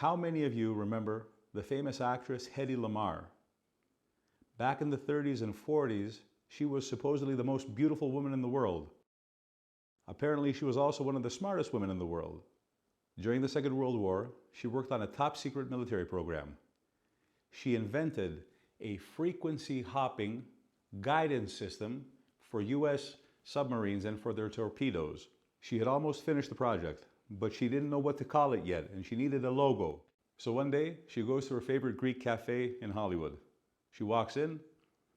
How many of you remember the famous actress Hedy Lamarr? Back in the 30s and 40s, she was supposedly the most beautiful woman in the world. Apparently, she was also one of the smartest women in the world. During the Second World War, she worked on a top-secret military program. She invented a frequency-hopping guidance system for US submarines and for their torpedoes. She had almost finished the project, but she didn't know what to call it yet, and she needed a logo. So one day, she goes to her favorite Greek cafe in Hollywood. She walks in,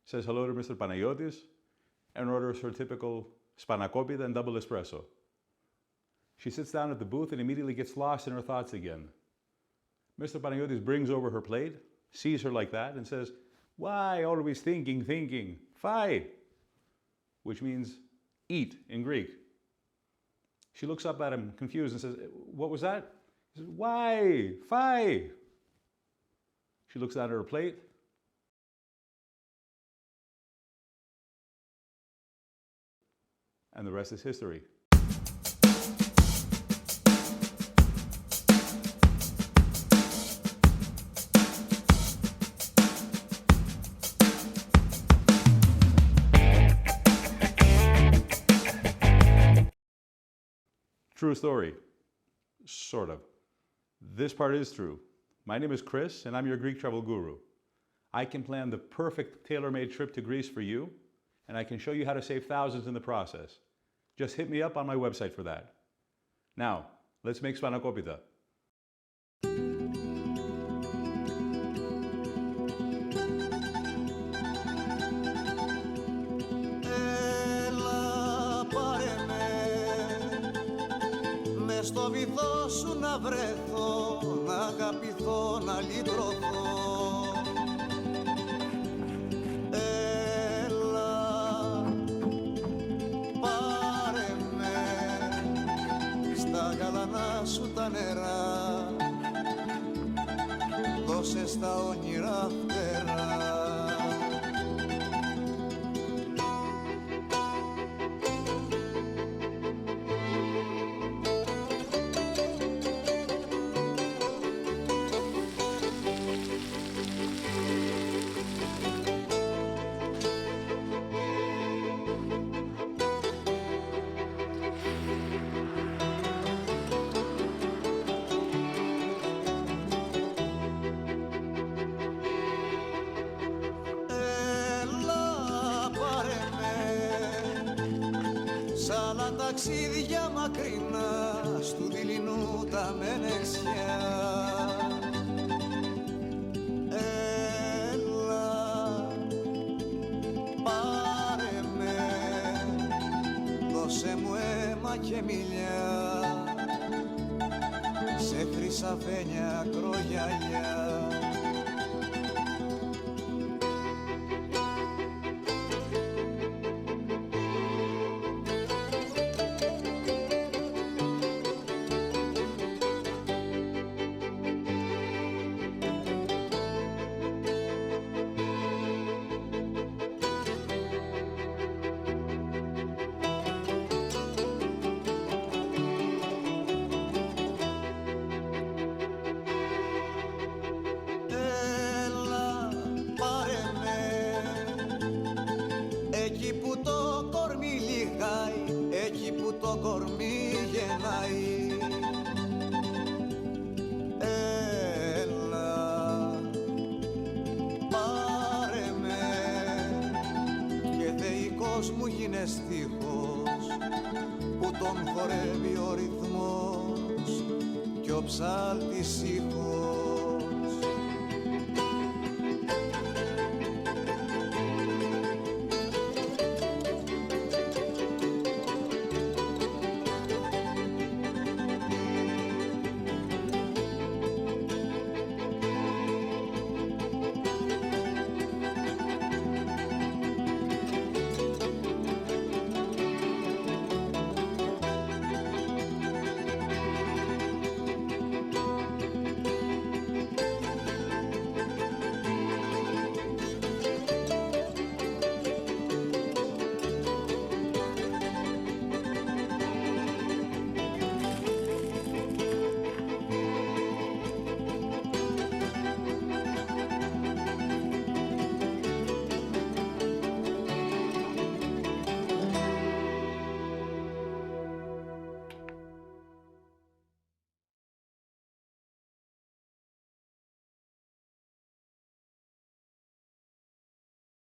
says hello to Mr. Panagiotis, and orders her typical Spanakopita and double espresso. She sits down at the booth and immediately gets lost in her thoughts again. Mr. Panagiotis brings over her plate, sees her like that, and says, "Why always thinking? Phai," which means eat in Greek. She looks up at him, confused, and says, "What was that?" He says, "Why? Phai." She looks down at her plate. And the rest is history. True story. Sort of. This part is true. My name is Chris, and I'm your Greek travel guru. I can plan the perfect tailor-made trip to Greece for you, and I can show you how to save thousands in the process. Just hit me up on my website for that. Now, let's make Spanakopita. Στο βυθό σου να βρεθώ, να αγαπηθώ, να λυτρωθώ. Έλα, πάρε με στα γαλανά σου τα νερά, δώσε στα όνειρα φτερά. Ταξίδια μακρινά στου δειλινού τα μενεξιά. Έλα, πάρε με, δώσε μου αίμα και μιλιά, σε χρυσαφένια ακρογιαλιά. Εκεί που το κορμί λιγάει, εκεί που το κορμί γεννάει. Έλα, πάρε με και θεϊκός μου γίνε στίχος που τον χορεύει ο ρυθμός κι ο ψάλτης ήχος.